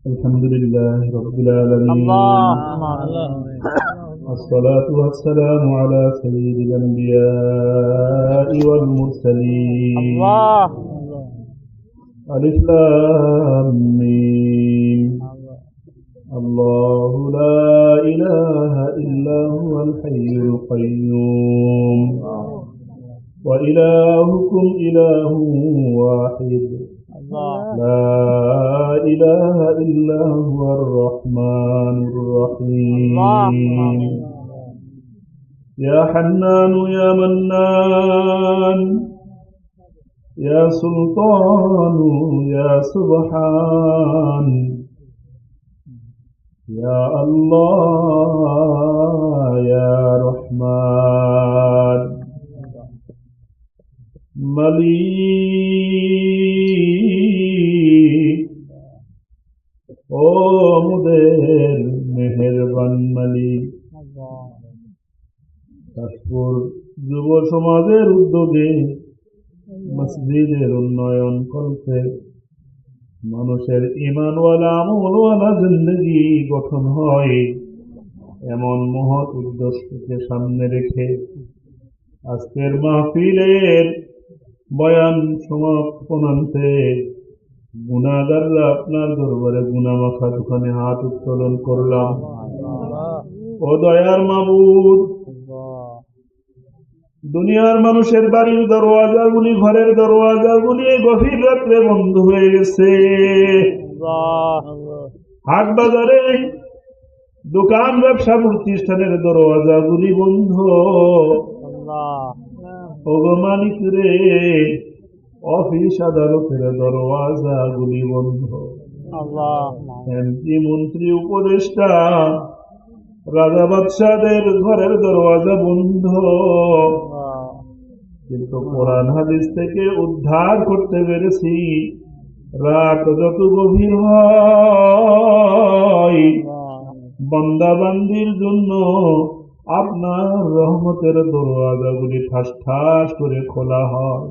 الحمد لله رب العالمين. الصلاة والسلام على سيد الأنبياء والمرسلين. ألف لام ميم. الله لا إله إلا هو الحي القيوم وإلهكم إله واحد لا إله إلا هو الرحمن الرحيم. يا حنان يا منان يا سلطان يا سبحان يا الله يا رحمن মালিক ও মুদের মেহেরবান মালিক, তাজপুর যুব সমাজের উদ্যোগে মসজিদের উন্নয়ন করতে মানুষের ঈমানওয়ালা আমলওয়ালা জিন্দেগি গঠন হয় এমন মহৎ উদ্দেশ্যকে সামনে রেখে আজকের মাহফিলের বয়ান সমাপনান্তে গুনাহগাররা আপনার দরবারে গুনাহমাখা দুখানে হাত উত্তোলন করলাম। ও দয়ার মাবুদ, দুনিয়ার মানুষের বাড়ির দরওয়াজাগুলি, ঘরের দরওয়াজাগুলি গভীর রাত্রে বন্ধ হয়ে গেছে। হাট বাজারে দোকান ব্যবসা প্রতিষ্ঠানের দরওয়াজাগুলি বন্ধ। ওগো মালিক রে, অফিস আদালতের দরওয়াজাগুলি বন্ধ। এমপি মন্ত্রী উপদেষ্টা রাজা বাদশাদের ঘরের দরওয়াজা বন্ধ। কিন্তু কোরআন হাদিস থেকে উদ্ধার করতে পেরেছি। রাত যত গভীর হয় বান্দা বান্দির জন্য আপনার রহমতের দরওয়াজাগুলি ঠাস ঠাস করে খোলা হয়।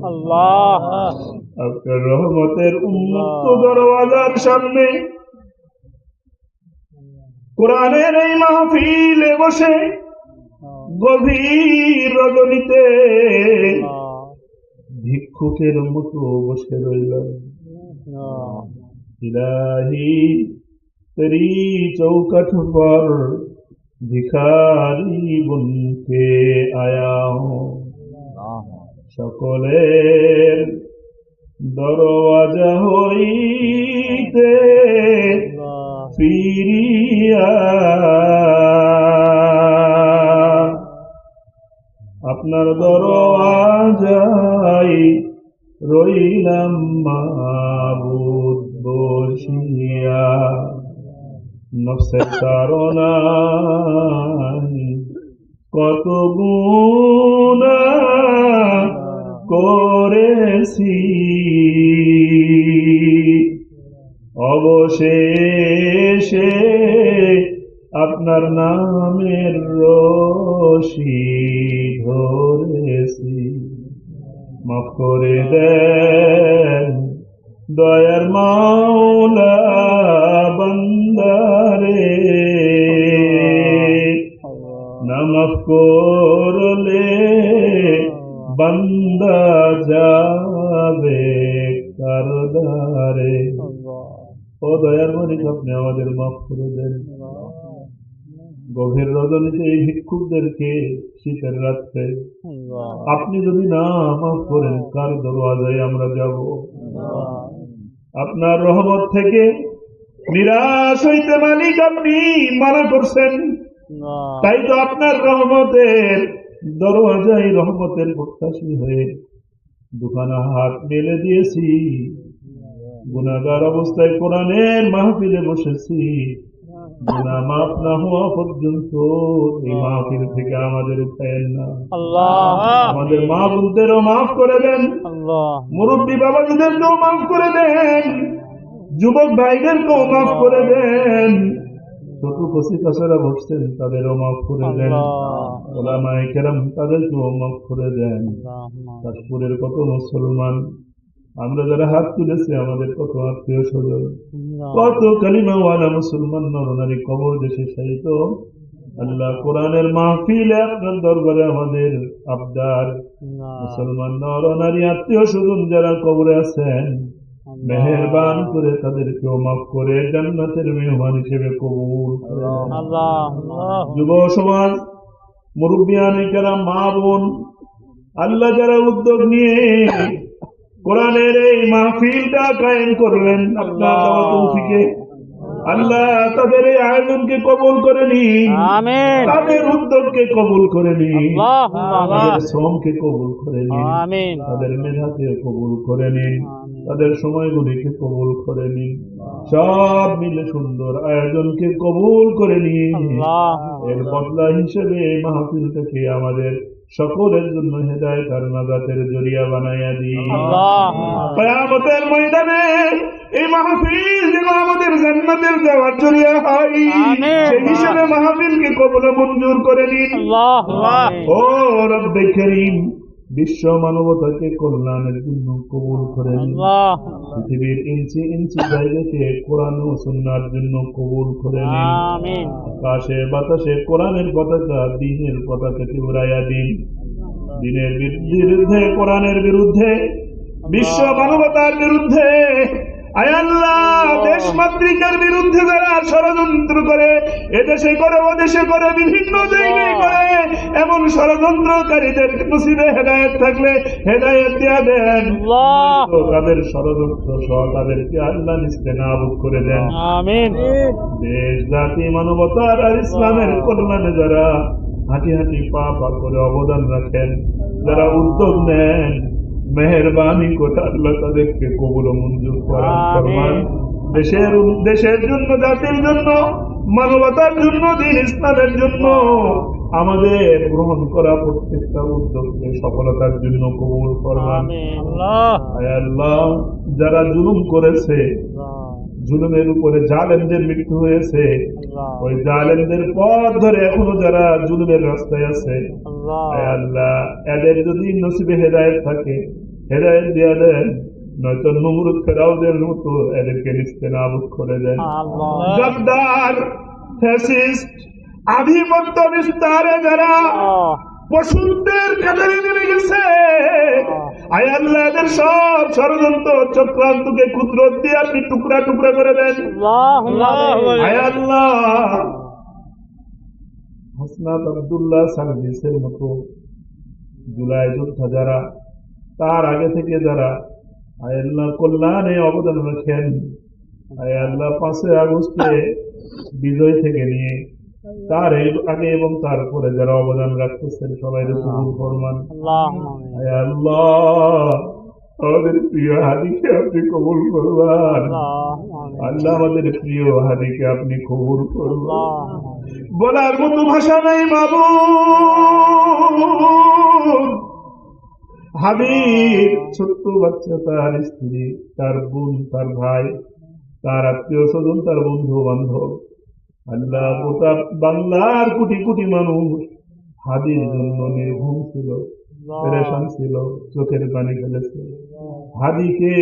আপনার রহমতের উন্মুক্ত দরওয়াজার সামনে কোরআনের এই মাহফিলে বসে গভীর রজনীতে ভিক্ষুকের মতো বসে রইলাম। ইলাহি তেরি চৌকঠ পর ভিখারি বনকে আয়া হো, সকলের দরওয়াজা হইতে ফিরিয়া আপনার দরওয়াজায় রইলাম মাবুদ বসিয়া। নফসের তাড়নায় কত গুনাহ করেছি, অবশেষে আপনার নামের রশি ধরেছি। মাফ করে দেন দয়ার মাওলা বান্দারে, না মাফ করলে বান্দা যাবে কারদারে। ও দয়ার মালিক, আপনি আমাদের মাফ করে দেন। গভীর রজনীতে এই ভিক্ষুকদেরকে শীতের রাত্রে আপনি যদি না মাফ করেন কার দরওয়াজায় আমরা যাব? আপনার রহমত থেকে নিরাশ হইতে মালিক আপনি মানা করছেন। তাই তো আপনার রহমতের দরওয়াজায় রহমতের প্রত্যাশী হয়ে দুখানা হাত মেলে দিয়েছি। গুনাহগার অবস্থায় কোরআনের মাহফিলে বসেছি। গুনাহ মাফ না হওয়া পর্যন্ত এই মাহফিল থেকে আমাদের উঠায়েন না। আমাদের মা বোনদেরও মাফ করে দেন, মুরব্বী বাবাজিদেরকেও মাফ করে দেন, যুবক ভাইদেরকেও মাফ করে দেন, ছোট কচি কাছারা বসছেন তাদেরও মাফ করে দেন, ওলামায়ে কেরাম তাদেরকেও মাফ করে দেন। তাজপুরের কত মুসলমান আমরা যারা হাত তুলেছি আমাদের কত আত্মীয় স্বজন, কত কালিমাওয়ালা মুসলমান নরনারী কবর দেশে শায়িত। আল্লাহ কোরআনের মাহফিলে আপনার দরবারে আমাদের আবদার মুসলমান নরনারী আত্মীয় স্বজন যারা কবরে আছেন, মেহেরবান করে তাদেরকেও মাফ করে জান্নাতের মেহমান হিসেবে কবুল করে নেন। যুব সমাজ, মুরব্বিয়ান কেরাম, মা বোন, আল্লাহ যারা উদ্যোগ নিয়ে কোরআনের এই মাহফিলটা কায়েম করলেন আপনার দেওয়া তৌফিকে, আল্লাহ তাদের এই আয়োজনকে কবুল করে নিন, তাদের উদ্যোগকে কবুল করে নিন, তাদের শ্রমকে কবুল করে নিন, তাদের মেধাকে কবুল করে নিন, তাদের সময়গুলিকে কবুল করে নিন, সব মিলে সুন্দর আয়োজনকে কবুল করে নিন। এর বদলা হিসেবে এই মাহফিলটাকে আমাদের সকলের জন্য হেদায়েত আর নাজাতের জরিয়া বানাইয়া দিন। কিয়ামতের ময়দানে এই মাহফিল যেন আমাদের জান্নাতের যাওয়ার জরিয়া হয়, সেই হিসেবে মাহফিলকে কবুল মঞ্জুর করে নিন। ও রব্বে করিম, বিশ্ব মানবতাকে কল্যাণের জন্য কবুল করে নিন। পৃথিবীর ইঞ্চি ইঞ্চি জায়গাকে কোরআন ও সুন্নাহর জন্য কবুল করে নিন। আকাশে বাতাসে কোরআনের পতাকা, দ্বীনের পতাকাকে উড়াইয়া দিন। দ্বীনের বিরুদ্ধে, কোরআনের বিরুদ্ধে, বিশ্ব মানবতার বিরুদ্ধে, আয় আল্লাহ দেশ মাতৃকার বিরুদ্ধে যারা ষড়যন্ত্র করে, এদেশে করে ওদেশে করে বিভিন্ন জায়গায় করে, এমন ষড়যন্ত্রকারীদের নসিবে হেদায়েত থাকলে হেদায়েত দিয়া দেন। তাদের ষড়যন্ত্র সহ তাদেরকে আল্লাহ নিস্তেনাবুদ করে দেন। দেশ জাতি মানবতার আর ইসলামের কল্যাণে যারা হাঁটি হাঁটি পা পা করে অবদান রাখেন, যারা উদ্যোগ নেন, মেহেরবানি করে আল্লাহ তাদেরকে কবুল মঞ্জুর ফরমান। দেশের জন্য, জাতির জন্য, মানবতার জন্য, দ্বীন ইসলামের জন্য আমাদের গ্রহণ করা প্রত্যেকটা উদ্যোগকে সফলতার জন্য কবুল ফরমান। আল্লাহ যারা জুলুম করেছে, জুলুমের উপরে জালেমদের মৃত্যু হয়েছে, ওই জালেমদের পথ ধরে এখনো যারা জুলুমের রাস্তায় আছে, আল্লাহ এদের যদি নসিবে হেদায়েত থাকে হেদায়েত দিয়া দেন, নয়তো নমরুদ ফেরাউনের মতো এদেরকে নিস্তেনাবুদ করে দেন। গদ্দার, ফ্যাসিস্ট, আধিপত্য বিস্তারে যারা পশুদের কাতারে নেমে গেছে, আয় আল্লাহ এদের সব ষড়যন্ত্র চক্রান্তকে কুদরত দিয়ে আপনি টুকরা টুকরা করে দেন। আয় আল্লাহ হাসনাত আব্দুল্লাহ সার্ভিসের মতো জুলাই যোদ্ধা যারা, তার আগে থেকে যারা আয় আল্লাহ কল্যাণে অবদান রাখেন, আয় আল্লাহ 5 আগস্টে বিজয় থেকে নিয়ে তার আগে এবং তারপরে যারা অবদান রাখতেছেন সবাই কবুল ফরমান। আয় আল্লাহ আমাদের প্রিয় হাদিকে আপনি কবুল করবেন। আল্লাহ আমাদের প্রিয় হাদিকে আপনি কবুল করবেন। বলার মতো ভাষা নাই মাবুদ। হাবিব ছোট্ট বাচ্চা, তার স্ত্রী, তার বোন, তার ভাই, তার আত্মীয় স্বজন, তার বন্ধু বান্ধব, আল্লাহ গোটা বাংলার কোটি কোটি মানুষ হাদির জন্য নির্ঘুম ছিল, পেরেশান ছিল, চোখের পানি ফেলেছে। হাদিকে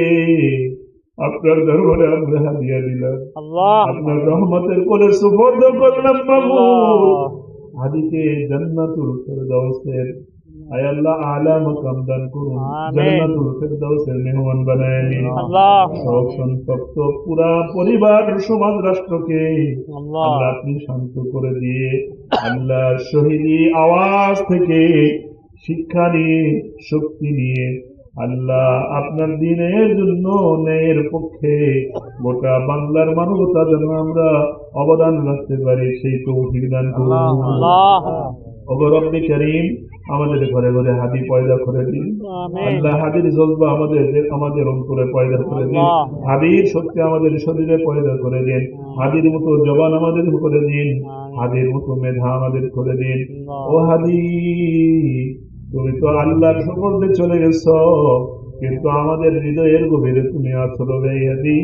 আপনার দরবারে আমরা হাদিয়া দিলাম, আপনার রহমতের কোলে সুপর্দ করলাম মাবুদ। হাদিকে জান্নাতুল ফেরদাউসের আয় আল্লাহ আলা মাকাম দান করুন, জান্নাতুল ফেরদাউসের মেহমান বানায় নিন। সব সন্তপ্ত পুরা পরিবার, সমাজ, রাষ্ট্রকে আল্লাহ আপনি শান্ত করে দিয়ে আল্লাহ শহীদি আওয়াজ থেকে শিক্ষা নিয়ে, শক্তি নিয়ে আল্লাহ আপনার দিনের জন্য ন্যায়ের পক্ষে গোটা বাংলার মানবতা যেন আমরা অবদান রাখতে পারি, সেই তৌফিক দান করুন। ওগো রব্বে কারীম, আমাদের ঘরে ঘরে হাদি পয়দা করে দিন। আল্লাহ হাদির জজবা আমাদের অন্তরে পয়দা করে দিন। হাদির শক্তি আমাদের শরীরে পয়দা করে দিন। হাদির মতো জবান আমাদের করে দিন। হাদির মতো মেধা আমাদের করে দিন। ও হাদি, তুমি তো আল্লাহর সুপর্দে চলে গেছ, কিন্তু আমাদের হৃদয়ের গভীরে তুমি আছো রে হাদি।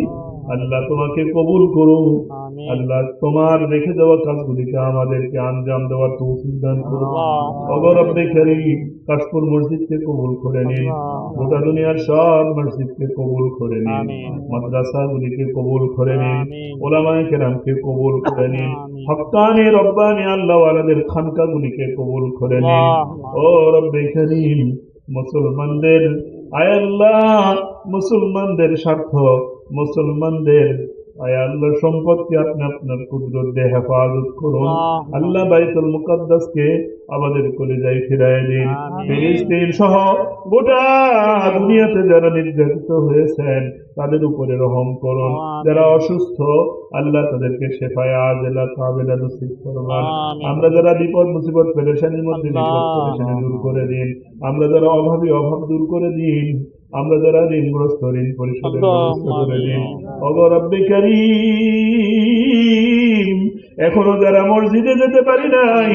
আল্লাহ তোমাকে কবুল করো। আমিন। আল্লাহ তোমার রেখে দেওয়া কাজগুলিকে আমাদেরকে আঞ্জাম দেওয়ার তৌফিক দান করো। আল্লাহ। ওগো রব্বে কারীম, কাশপুর মসজিদকে কবুল করে নিন, গোটা দুনিয়ার সব মসজিদকে কবুল করে নিন, আমিন। মাদ্রাসাগুলিকে কবুল করে নিন, আমিন। ওলামায়ে কেরামকে কবুল করে নিন, আমিন। হক্কানি রব্বানি আল্লাহওয়ালাদের খানকাগুলিকে কবুল করে নিন। ও রব্বে কারীম, মুসলমানদের আয় আল্লাহ, মুসলমানদের স্বার্থ, মুসলমানদের আয় আল্লাহ সম্পদকে আপনি আপনার কুদরত দিয়ে হেফাজত করুন। আল্লাহ বাইতুল মুকাদ্দাসকে আমাদের কলিজায় ফিরায় দিন। আমিন। ফিলিস্তিন সহ গোটা দুনিয়াতে যারা নির্যাতিত হয়েছেন তাদের উপরে রহম করুন। আমিন। যারা অসুস্থ আল্লাহ তাদেরকে শেফায়ে আজেলা কাবেলা নসিব ফরমান। আমিন। আমরা যারা বিপদ মুসিবত পেরেশানির মধ্যে আল্লাহ। বিপদ পেরেশানি দূর করে দিন। আমরা যারা অভাবী অভাব দূর করে দিন। আমরা যারা ঋণগ্রস্ত ঋণ পরিশোধের ব্যবস্থা করে দিন। ওগো রব্বে কারীম, এখনো যারা মসজিদে যেতে পারি নাই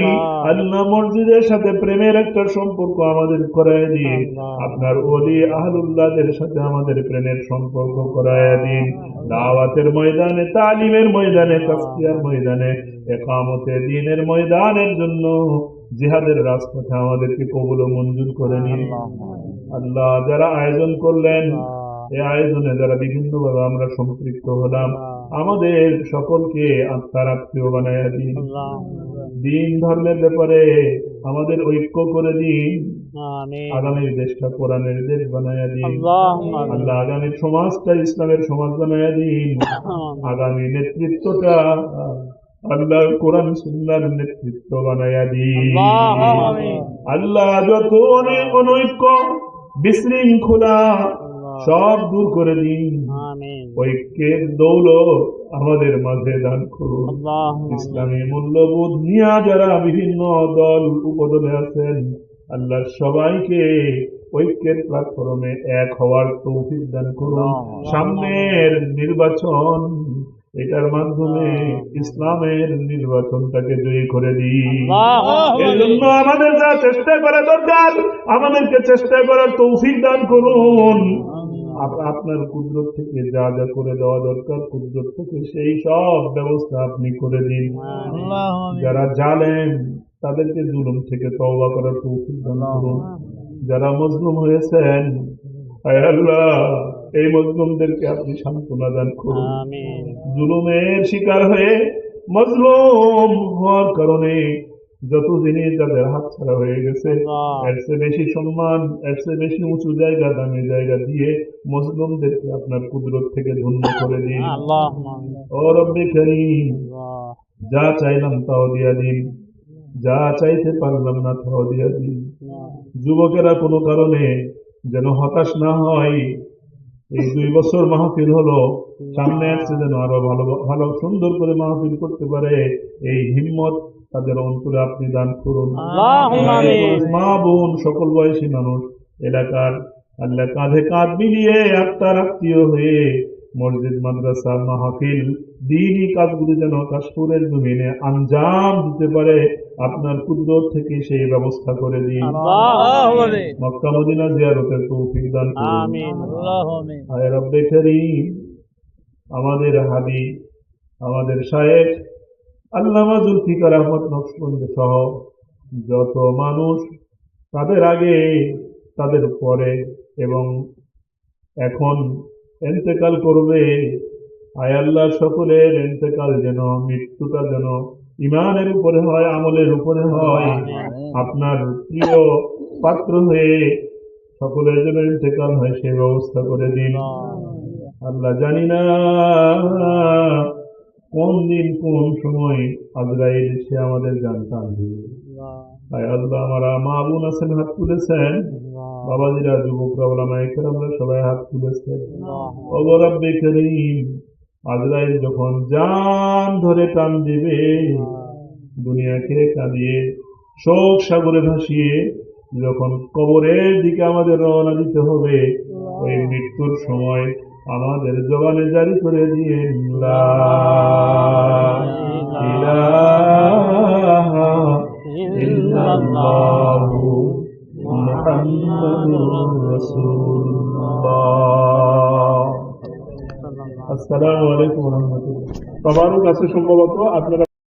আল্লাহ মসজিদের সাথে প্রেমের একটা সম্পর্ক আমাদের করায় দিন। আপনার ওলি আহলুল্লাহদের সাথে আমাদের প্রেমের সম্পর্ক করায় দিন। দাওয়াতের ময়দানে, তালিমের ময়দানে, তাসকিয়ার ময়দানে, ইকামতে দ্বীনের ময়দানের জন্য জিহাদের রাজপথে আমাদেরকে কবুল ও মঞ্জুর করে নিন। আল্লাহ যারা আয়োজন করলেন, এই আয়োজনে যারা বিভিন্নভাবে আমরা সম্পৃক্ত হলাম, আমাদের সকলকে আত্মার আত্মীয় বানায় দিন। দিন ধর্মের ব্যাপারে আমাদের ঐক্য করে দিন। আমিন। আগামীর দেশটা কোরআনের দেশ বানায় দিন। আল্লাহুম্মা আমিন। আল্লাহ আগামীর সমাজটা ইসলামের সমাজ বানায় দিন। আগামী নেতৃত্বটা আল্লাহ কোরআন সুন্নাহর নেতৃত্ব বানায়া দিন। আল্লাহুম্মা আমিন। আল্লাহ যত অনেক অনৈক্য বিশৃঙ্খলা সব দূর করে দিন। আমিন। ঐক্যের দৌলত আমাদের মাঝে দান করুন। আল্লাহুম্মা ইসলামী মূল্যবোধ নিয়ে যারা বিভিন্ন দল উপদলে আছেন আল্লাহ সবাইকে ঐক্যের প্ল্যাটফর্মে এক হওয়ার তৌফিক দান করুন। সামনের নির্বাচন, এটার মাধ্যমে ইসলামের নির্বাচনটাকে জয়ী করে দিন। এই জন্য আমাদের যা চেষ্টা করা দরকার আমাদেরকে চেষ্টা করার তৌফিক দান করুন। আপনার কুদরত থেকে যা যা করে দেওয়া দরকার কুদরত থেকে সেই সব ব্যবস্থা আপনি করে দিন। যারা জালেম তাদেরকে জুলুম থেকে তওবা করার তৌফিক দান করুন। যারা মজলুম হয়েছেন আয় আল্লাহ এই মজলুমদেরকে আপনি সান্ত্বনা দান করুন। আমিন। জুলুমের শিকার হয়ে মজলুম হওয়ার কারণে যত জিনিস যাদের হাত ছাড়া হয়ে গেছে এর চেয়ে বেশি সম্মান, এর চেয়ে বেশি উঁচু জায়গা, দামি জায়গা দিয়ে মজলুমদেরকে আপনার কুদরত থেকে ধন্য করে দিন। আল্লাহুম্মা আমিন। ও রব্বে কারীম, আল্লাহ। যা চাইলাম তাও দিয়া দিন, যা চাইতে পারলাম না তাও দিয়া দিন। যুবকেরা কোনো কারণে যেন হতাশ না হয়। এই 2 বছর মাহফিল হলো, সামনে আসছে যেন আরো ভালো ভালো সুন্দর করে মাহফিল করতে পারে এই হিম্মত তাদের অন্তরে আপনি দান করুন। আল্লাহুম্মা আমিন। মা বোন সকল বয়সী মানুষ এলাকার আল্লাহ কাঁধে কাঁধ মিলিয়ে আত্মার আত্মীয় হয়ে মসজিদ মাদ্রাসা মাহফিল দ্বীনি কাজগুলি যেন কাশপুরের জমিনে আঞ্জাম দিতে পারে আপনার কুদরত থেকে সেই ব্যবস্থা করে দিন। আল্লাহুম্মা আমিন। মক্কা মদিনা জিয়ারতের তৌফিক দান করুন। আমিন। আল্লাহুম্মা আমিন। আয় রব্বে কারীম, আমাদের হাদি, আমাদের শায়েখ আল্লামা জুলফিকার আহমদ নকশবন্দি সহ যত মানুষ তাদের আগে, তাদের পরে এবং এখন ইন্তেকাল করবে, আয় আল্লাহ সকলের ইন্তেকাল যেন, মৃত্যুটা যেন ইমানের উপরে হয়, আমলের উপরে হয়, আপনার প্রিয় পাত্র হয়ে সকলের জন্য ইন্তেকাল হয় সেই ব্যবস্থা করে দিন। আল্লাহ জানি না কোন দিন কোন সময় আজরাইল সে আমাদের জানতে দিবে। তাই আল্লাহ আমার মা বোন আছেন হাত তুলেছেন, বাবাজিরা যুবকরা ওলামায়ে কেরামরা সবাই হাত তুলেছেন। ওগো রব্বে কারীম, আজরাইল যখন জান ধরে টান দিবে, দুনিয়াকে কাঁদিয়ে শোক সাগরে ভাসিয়ে যখন কবরের দিকে আমাদের রওনা দিতে হবে, ওই মৃত্যুর সময় আমাদের জবানে জারি করে দিয়ে লা ইলাহা ইল্লাল্লাহু মুহাম্মাদুর রাসূলুল্লাহ। আসসালামু আলাইকুম রহমতুল্লাহ। সবারও কাছে সম্ভবত আপনারা